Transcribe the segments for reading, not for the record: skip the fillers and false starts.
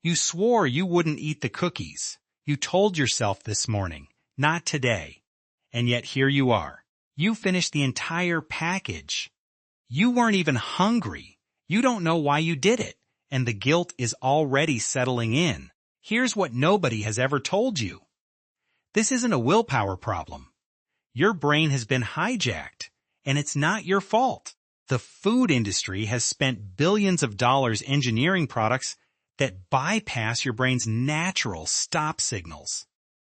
You swore you wouldn't eat the cookies. You told yourself this morning, not today. And yet here you are. You finished the entire package. You weren't even hungry. You don't know why you did it, and the guilt is already settling in. Here's what nobody has ever told you. This isn't a willpower problem. Your brain has been hijacked, and it's not your fault. The food industry has spent billions of dollars engineering products that bypass your brain's natural stop signals.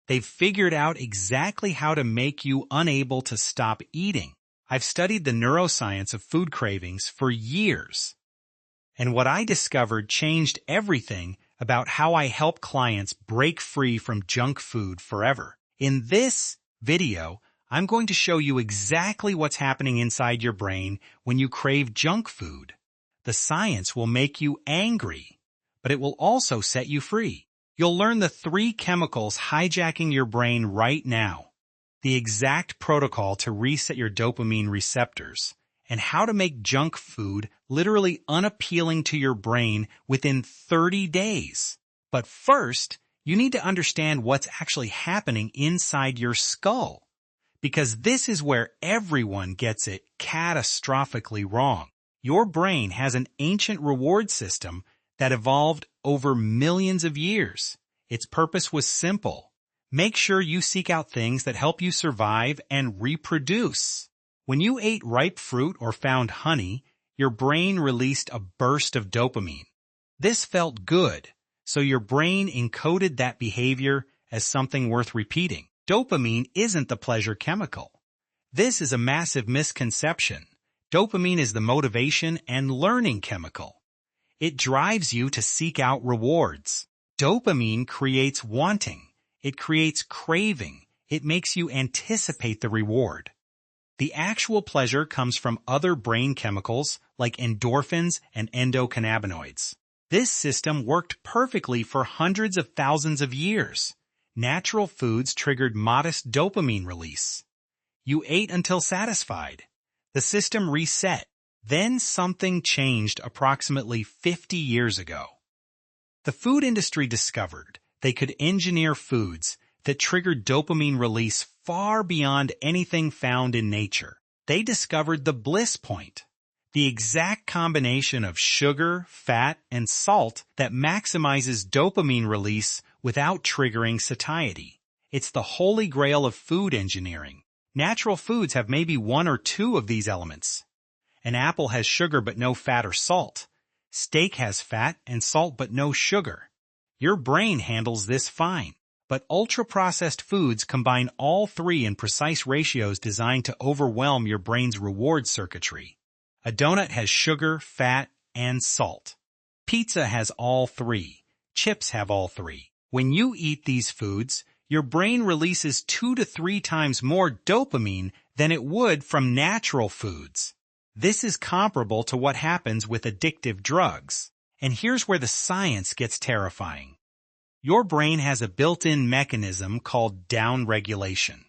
They've figured out exactly how to make you unable to stop eating. I've studied the neuroscience of food cravings for years. And what I discovered changed everything about how I help clients break free from junk food forever. In this video, I'm going to show you exactly what's happening inside your brain when you crave junk food. The science will make you angry, but it will also set you free. You'll learn the 3 chemicals hijacking your brain right now, the exact protocol to reset your dopamine receptors, and how to make junk food literally unappealing to your brain within 30 days. But first, you need to understand what's actually happening inside your skull, because this is where everyone gets it catastrophically wrong. Your brain has an ancient reward system that evolved over millions of years. Its purpose was simple. Make sure you seek out things that help you survive and reproduce. When you ate ripe fruit or found honey, your brain released a burst of dopamine. This felt good, so your brain encoded that behavior as something worth repeating. Dopamine isn't the pleasure chemical. This is a massive misconception. Dopamine is the motivation and learning chemical. It drives you to seek out rewards. Dopamine creates wanting. It creates craving. It makes you anticipate the reward. The actual pleasure comes from other brain chemicals like endorphins and endocannabinoids. This system worked perfectly for hundreds of thousands of years. Natural foods triggered modest dopamine release. You ate until satisfied. The system reset. Then something changed approximately 50 years ago. The food industry discovered they could engineer foods that triggered dopamine release far beyond anything found in nature. They discovered the bliss point, the exact combination of sugar, fat, and salt that maximizes dopamine release without triggering satiety. It's the holy grail of food engineering. Natural foods have maybe 1 or 2 of these elements. An apple has sugar but no fat or salt. Steak has fat and salt but no sugar. Your brain handles this fine. But ultra-processed foods combine all 3 in precise ratios designed to overwhelm your brain's reward circuitry. A donut has sugar, fat, and salt. Pizza has all 3. Chips have all 3. When you eat these foods, your brain releases 2 to 3 times more dopamine than it would from natural foods. This is comparable to what happens with addictive drugs. And here's where the science gets terrifying. Your brain has a built-in mechanism called downregulation.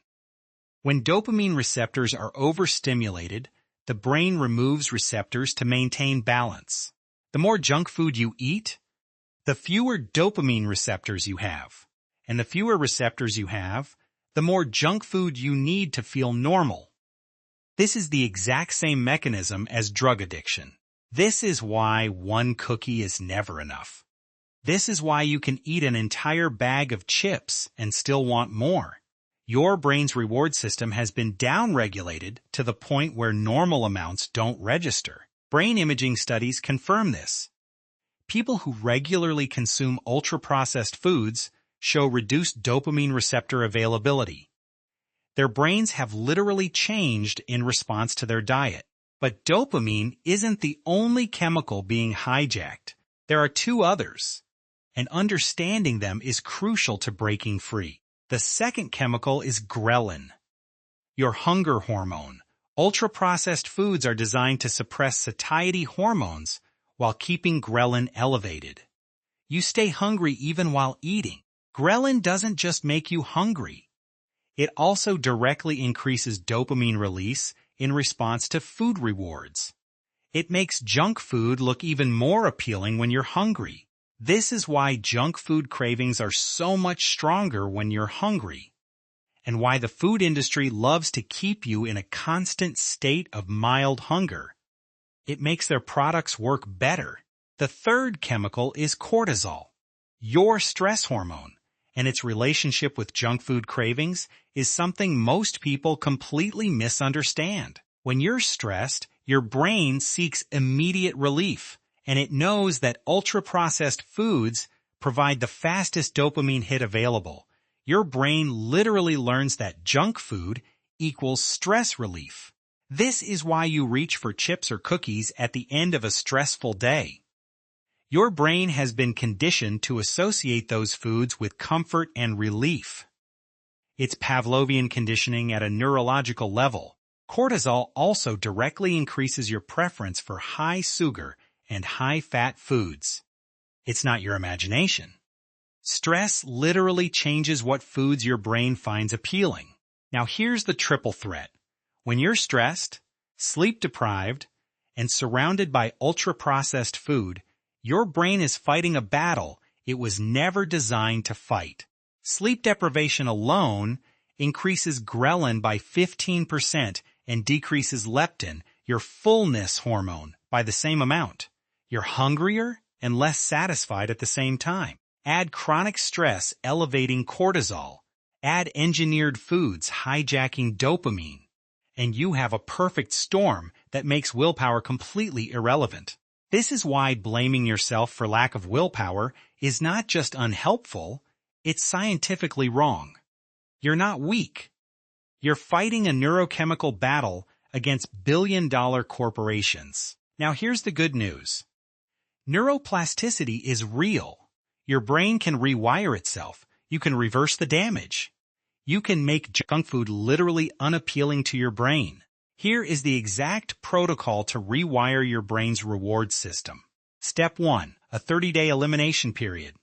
When dopamine receptors are overstimulated, the brain removes receptors to maintain balance. The more junk food you eat, the fewer dopamine receptors you have. And the fewer receptors you have, the more junk food you need to feel normal. This is the exact same mechanism as drug addiction. This is why 1 cookie is never enough. This is why you can eat an entire bag of chips and still want more. Your brain's reward system has been downregulated to the point where normal amounts don't register. Brain imaging studies confirm this. People who regularly consume ultra-processed foods show reduced dopamine receptor availability. Their brains have literally changed in response to their diet. But dopamine isn't the only chemical being hijacked. There are 2 others, and understanding them is crucial to breaking free. The second chemical is ghrelin, your hunger hormone. Ultra-processed foods are designed to suppress satiety hormones while keeping ghrelin elevated. You stay hungry even while eating. Ghrelin doesn't just make you hungry. It also directly increases dopamine release in response to food rewards. It makes junk food look even more appealing when you're hungry. This is why junk food cravings are so much stronger when you're hungry, and why the food industry loves to keep you in a constant state of mild hunger. It makes their products work better. The third chemical is cortisol, your stress hormone, and its relationship with junk food cravings is something most people completely misunderstand. When you're stressed, your brain seeks immediate relief, and it knows that ultra-processed foods provide the fastest dopamine hit available. Your brain literally learns that junk food equals stress relief. This is why you reach for chips or cookies at the end of a stressful day. Your brain has been conditioned to associate those foods with comfort and relief. It's Pavlovian conditioning at a neurological level. Cortisol also directly increases your preference for high sugar and high-fat foods. It's not your imagination. Stress literally changes what foods your brain finds appealing. Now here's the triple threat. When you're stressed, sleep-deprived, and surrounded by ultra-processed food, your brain is fighting a battle it was never designed to fight. Sleep deprivation alone increases ghrelin by 15% and decreases leptin, your fullness hormone, by the same amount. You're hungrier and less satisfied at the same time. Add chronic stress elevating cortisol. Add engineered foods hijacking dopamine. And you have a perfect storm that makes willpower completely irrelevant. This is why blaming yourself for lack of willpower is not just unhelpful, it's scientifically wrong. You're not weak. You're fighting a neurochemical battle against billion-dollar corporations. Now here's the good news. Neuroplasticity is real. Your brain can rewire itself. You can reverse the damage. You can make junk food literally unappealing to your brain. Here is the exact protocol to rewire your brain's reward system. Step 1. A 30-day elimination period.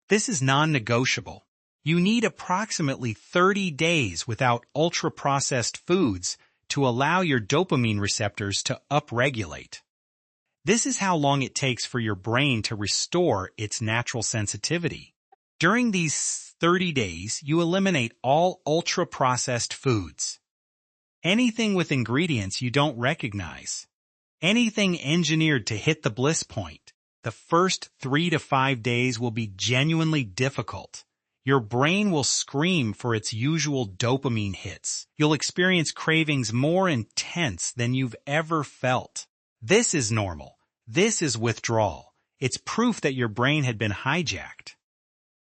This is non-negotiable. You need approximately 30 days without ultra-processed foods to allow your dopamine receptors to upregulate. This is how long it takes for your brain to restore its natural sensitivity. During these 30 days, you eliminate all ultra-processed foods. Anything with ingredients you don't recognize. Anything engineered to hit the bliss point. The first 3 to 5 days will be genuinely difficult. Your brain will scream for its usual dopamine hits. You'll experience cravings more intense than you've ever felt. This is normal. This is withdrawal. It's proof that your brain had been hijacked.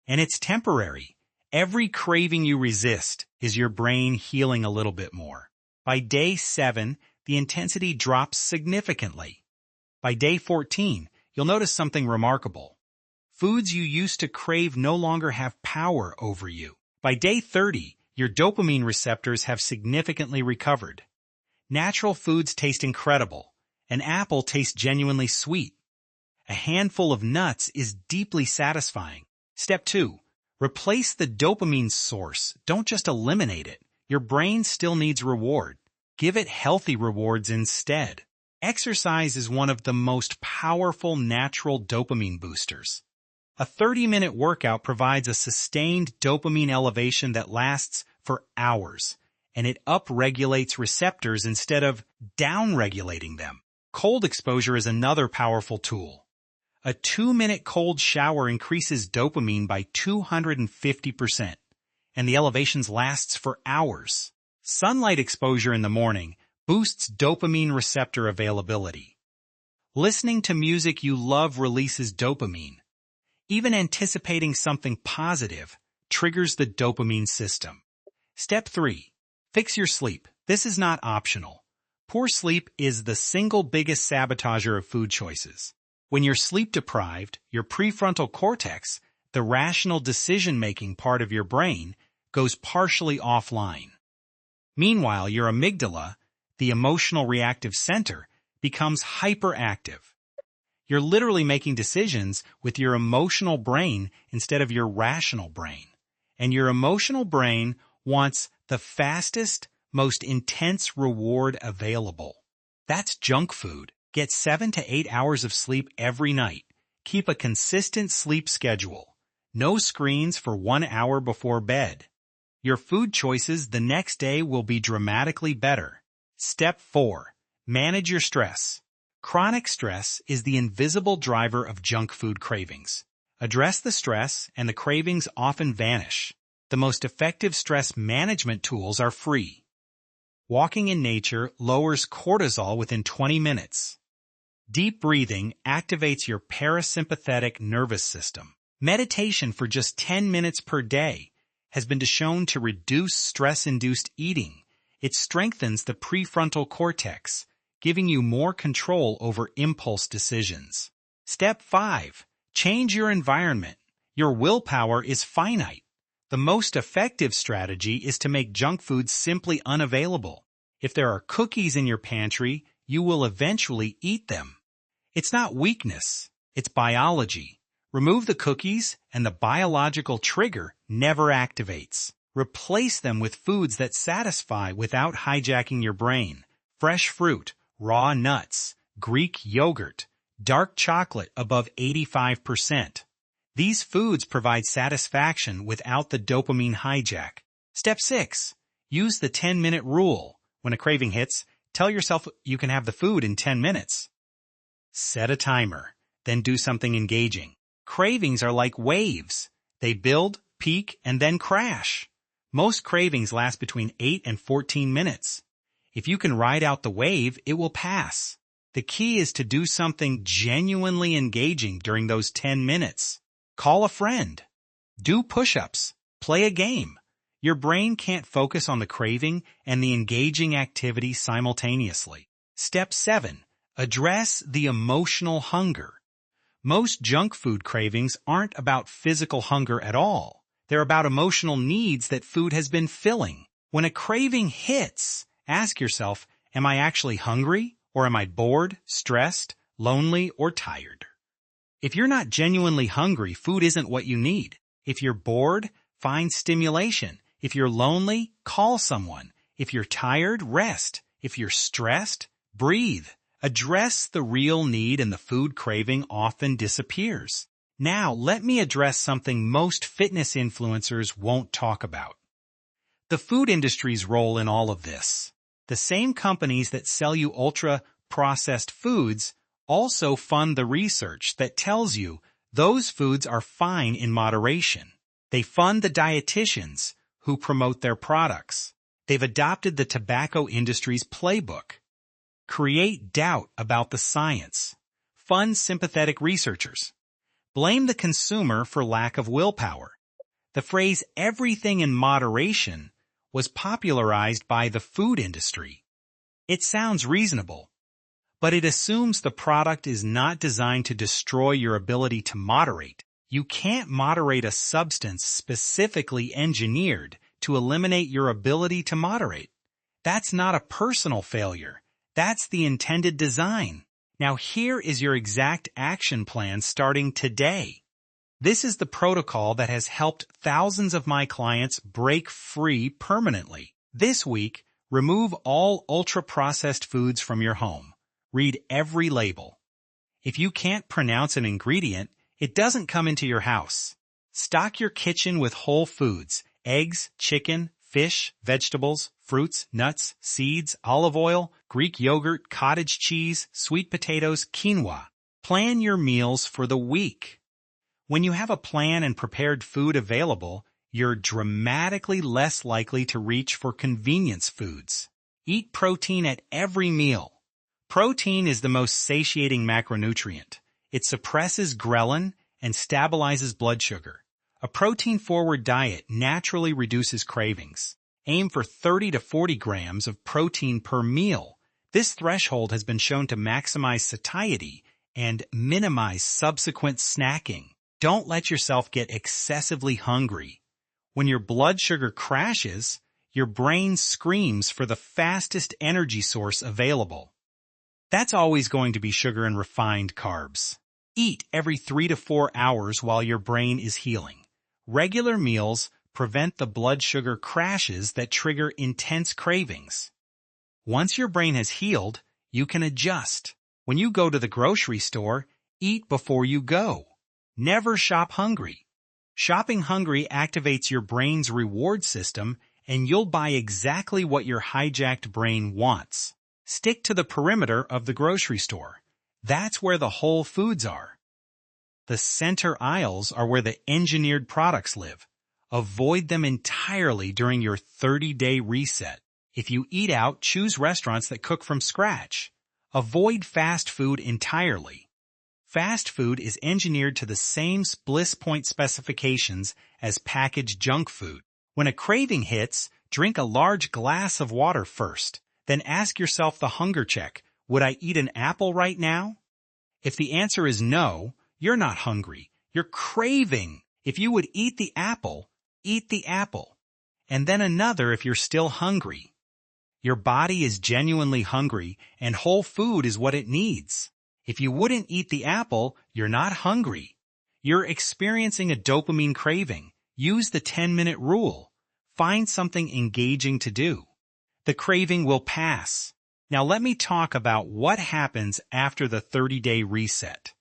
And it's temporary. Every craving you resist is your brain healing a little bit more. By day 7, the intensity drops significantly. By day 14, you'll notice something remarkable. Foods you used to crave no longer have power over you. By day 30, your dopamine receptors have significantly recovered. Natural foods taste incredible. An apple tastes genuinely sweet. A handful of nuts is deeply satisfying. Step 2. Replace the dopamine source. Don't just eliminate it. Your brain still needs reward. Give it healthy rewards instead. Exercise is one of the most powerful natural dopamine boosters. A 30-minute workout provides a sustained dopamine elevation that lasts for hours, and it upregulates receptors instead of downregulating them. Cold exposure is another powerful tool. A 2-minute cold shower increases dopamine by 250%, and the elevations lasts for hours. Sunlight exposure in the morning boosts dopamine receptor availability. Listening to music you love releases dopamine. Even anticipating something positive triggers the dopamine system. Step 3. Fix your sleep. This is not optional. Poor sleep is the single biggest sabotager of food choices. When you're sleep-deprived, your prefrontal cortex, the rational decision-making part of your brain, goes partially offline. Meanwhile, your amygdala, the emotional reactive center, becomes hyperactive. You're literally making decisions with your emotional brain instead of your rational brain. And your emotional brain wants the fastest, most intense reward available. That's junk food. Get 7 to 8 hours of sleep every night. Keep a consistent sleep schedule. No screens for 1 hour before bed. Your food choices the next day will be dramatically better. Step 4. Manage your stress. Chronic stress is the invisible driver of junk food cravings. Address the stress and the cravings often vanish. The most effective stress management tools are free. Walking in nature lowers cortisol within 20 minutes. Deep breathing activates your parasympathetic nervous system. Meditation for just 10 minutes per day has been shown to reduce stress-induced eating. It strengthens the prefrontal cortex, giving you more control over impulse decisions. Step 5. Change your environment. Your willpower is finite. The most effective strategy is to make junk food simply unavailable. If there are cookies in your pantry, you will eventually eat them. It's not weakness, it's biology. Remove the cookies and the biological trigger never activates. Replace them with foods that satisfy without hijacking your brain. Fresh fruit, raw nuts, Greek yogurt, dark chocolate above 85%. These foods provide satisfaction without the dopamine hijack. Step 6. Use the 10-minute rule. When a craving hits, tell yourself you can have the food in 10 minutes. Set a timer, then do something engaging. Cravings are like waves. They build, peak, and then crash. Most cravings last between 8 and 14 minutes. If you can ride out the wave, it will pass. The key is to do something genuinely engaging during those 10 minutes. Call a friend. Do push-ups. Play a game. Your brain can't focus on the craving and the engaging activity simultaneously. Step 7. Address the emotional hunger. Most junk food cravings aren't about physical hunger at all. They're about emotional needs that food has been filling. When a craving hits, ask yourself, am I actually hungry? Or am I bored, stressed, lonely, or tired? If you're not genuinely hungry, food isn't what you need. If you're bored, find stimulation. If you're lonely, call someone. If you're tired, rest. If you're stressed, breathe. Address the real need and the food craving often disappears. Now, let me address something most fitness influencers won't talk about. The food industry's role in all of this. The same companies that sell you ultra-processed foods also fund the research that tells you those foods are fine in moderation. They fund the dietitians who promote their products. They've adopted the tobacco industry's playbook. Create doubt about the science. Fund sympathetic researchers. Blame the consumer for lack of willpower. The phrase everything in moderation was popularized by the food industry. It sounds reasonable, but it assumes the product is not designed to destroy your ability to moderate. You can't moderate a substance specifically engineered to eliminate your ability to moderate. That's not a personal failure. That's the intended design. Now here is your exact action plan starting today. This is the protocol that has helped thousands of my clients break free permanently. This week, remove all ultra-processed foods from your home. Read every label. If you can't pronounce an ingredient, it doesn't come into your house. Stock your kitchen with whole foods, eggs, chicken, fish, vegetables, fruits, nuts, seeds, olive oil, Greek yogurt, cottage cheese, sweet potatoes, quinoa. Plan your meals for the week. When you have a plan and prepared food available, you're dramatically less likely to reach for convenience foods. Eat protein at every meal. Protein is the most satiating macronutrient. It suppresses ghrelin and stabilizes blood sugar. A protein-forward diet naturally reduces cravings. Aim for 30 to 40 grams of protein per meal. This threshold has been shown to maximize satiety and minimize subsequent snacking. Don't let yourself get excessively hungry. When your blood sugar crashes, your brain screams for the fastest energy source available. That's always going to be sugar and refined carbs. Eat every 3 to 4 hours while your brain is healing. Regular meals prevent the blood sugar crashes that trigger intense cravings. Once your brain has healed, you can adjust. When you go to the grocery store, Eat before you go. Never shop hungry. Shopping hungry activates your brain's reward system, and you'll buy exactly what your hijacked brain wants. Stick to the perimeter of the grocery store. That's where the whole foods are. The center aisles are where the engineered products live. Avoid them entirely during your 30-day reset. If you eat out, choose restaurants that cook from scratch. Avoid fast food entirely. Fast food is engineered to the same bliss point specifications as packaged junk food. When a craving hits, drink a large glass of water first. Then ask yourself the hunger check, would I eat an apple right now? If the answer is no, you're not hungry. You're craving. If you would eat the apple, eat the apple. And then another if you're still hungry. Your body is genuinely hungry, and whole food is what it needs. If you wouldn't eat the apple, you're not hungry. You're experiencing a dopamine craving. Use the 10-minute rule. Find something engaging to do. The craving will pass. Now let me talk about what happens after the 30-day reset.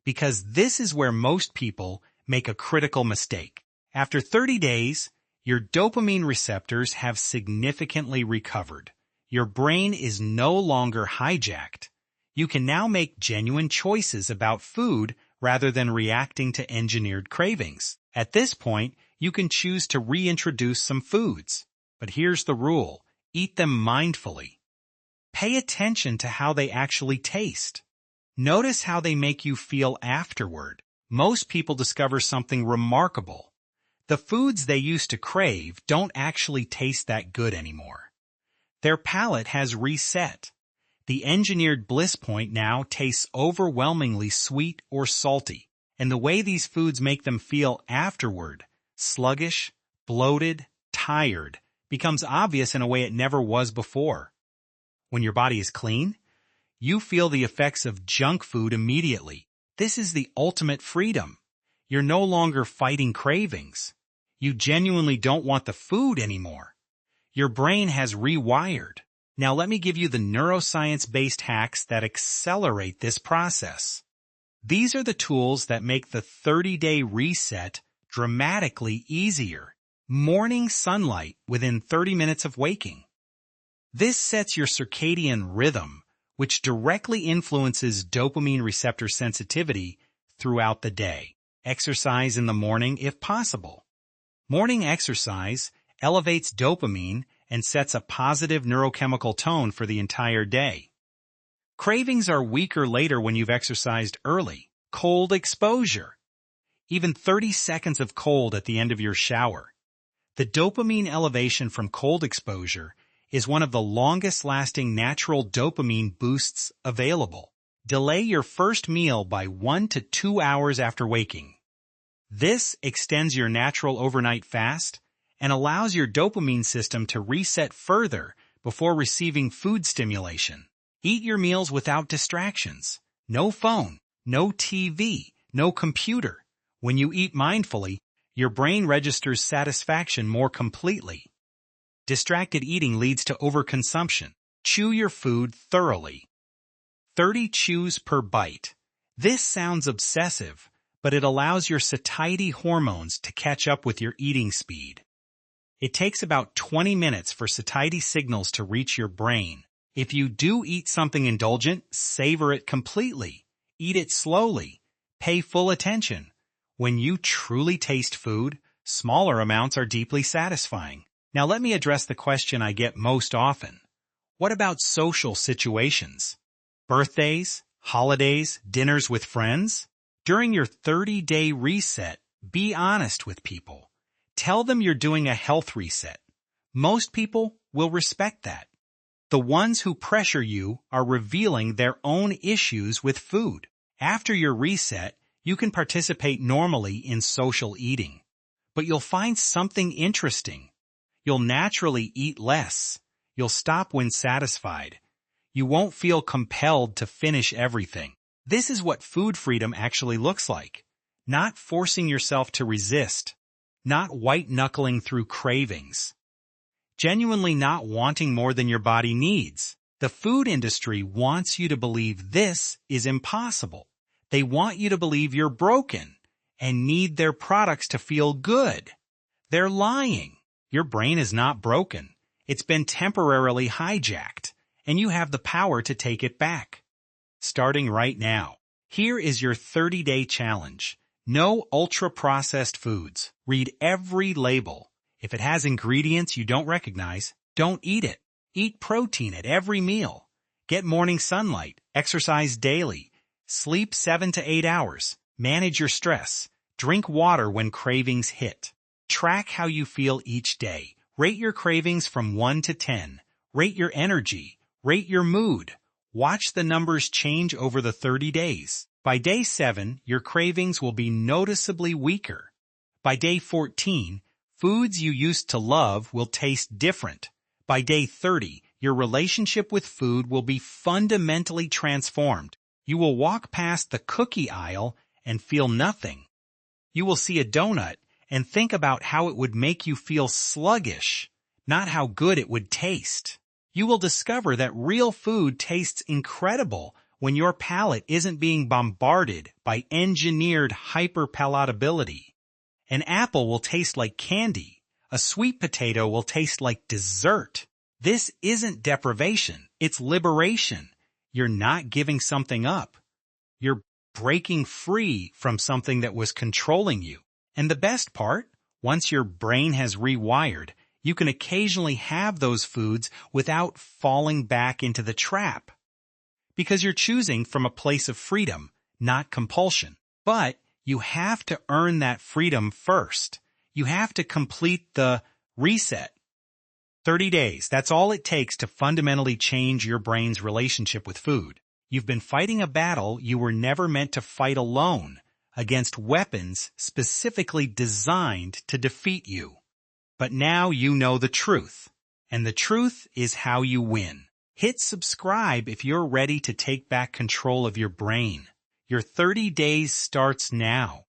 Because this is where most people make a critical mistake. After 30 days, your dopamine receptors have significantly recovered. Your brain is no longer hijacked. You can now make genuine choices about food rather than reacting to engineered cravings. At this point, you can choose to reintroduce some foods. But here's the rule. Eat them mindfully. Pay attention to how they actually taste. Notice how they make you feel afterward. Most people discover something remarkable. The foods they used to crave don't actually taste that good anymore. Their palate has reset. The engineered bliss point now tastes overwhelmingly sweet or salty, and the way these foods make them feel afterward, sluggish, bloated, tired, becomes obvious in a way it never was before. When your body is clean, you feel the effects of junk food immediately. This is the ultimate freedom. You're no longer fighting cravings. You genuinely don't want the food anymore. Your brain has rewired. Now let me give you the neuroscience-based hacks that accelerate this process. These are the tools that make the 30-day reset dramatically easier. Morning sunlight within 30 minutes of waking. This sets your circadian rhythm, which directly influences dopamine receptor sensitivity throughout the day. Exercise in the morning if possible. Morning exercise elevates dopamine and sets a positive neurochemical tone for the entire day. Cravings are weaker later when you've exercised early. Cold exposure. Even 30 seconds of cold at the end of your shower. The dopamine elevation from cold exposure is one of the longest-lasting natural dopamine boosts available. Delay your first meal by 1 to 2 hours after waking. This extends your natural overnight fast and allows your dopamine system to reset further before receiving food stimulation. Eat your meals without distractions. No phone, no TV, no computer. When you eat mindfully, your brain registers satisfaction more completely. Distracted eating leads to overconsumption. Chew your food thoroughly. 30 chews per bite. This sounds obsessive, but it allows your satiety hormones to catch up with your eating speed. It takes about 20 minutes for satiety signals to reach your brain. If you do eat something indulgent, savor it completely. Eat it slowly. Pay full attention. When you truly taste food, smaller amounts are deeply satisfying. Now let me address the question I get most often. What about social situations? Birthdays, holidays, dinners with friends? During your 30-day reset, be honest with people. Tell them you're doing a health reset. Most people will respect that. The ones who pressure you are revealing their own issues with food. After your reset, you can participate normally in social eating. But you'll find something interesting. You'll naturally eat less. You'll stop when satisfied. You won't feel compelled to finish everything. This is what food freedom actually looks like. Not forcing yourself to resist. Not white-knuckling through cravings. Genuinely not wanting more than your body needs. The food industry wants you to believe this is impossible. They want you to believe you're broken and need their products to feel good. They're lying. Your brain is not broken. It's been temporarily hijacked, and you have the power to take it back. Starting right now, here is your 30-day challenge. No ultra-processed foods. Read every label. If it has ingredients you don't recognize, don't eat it. Eat protein at every meal. Get morning sunlight. Exercise daily. Sleep 7 to 8 hours. Manage your stress. Drink water when cravings hit. Track how you feel each day. Rate your cravings from 1 to 10. Rate your energy. Rate your mood. Watch the numbers change over the 30 days. By day 7, your cravings will be noticeably weaker. By day 14, foods you used to love will taste different. By day 30, your relationship with food will be fundamentally transformed. You will walk past the cookie aisle and feel nothing. You will see a donut and think about how it would make you feel sluggish, not how good it would taste. You will discover that real food tastes incredible when your palate isn't being bombarded by engineered hyperpalatability. An apple will taste like candy. A sweet potato will taste like dessert. This isn't deprivation, it's liberation. You're not giving something up. You're breaking free from something that was controlling you. And the best part, once your brain has rewired, you can occasionally have those foods without falling back into the trap. Because you're choosing from a place of freedom, not compulsion. But you have to earn that freedom first. You have to complete the reset. 30 days, that's all it takes to fundamentally change your brain's relationship with food. You've been fighting a battle you were never meant to fight alone, against weapons specifically designed to defeat you. But now you know the truth, and the truth is how you win. Hit subscribe if you're ready to take back control of your brain. Your 30 days starts now.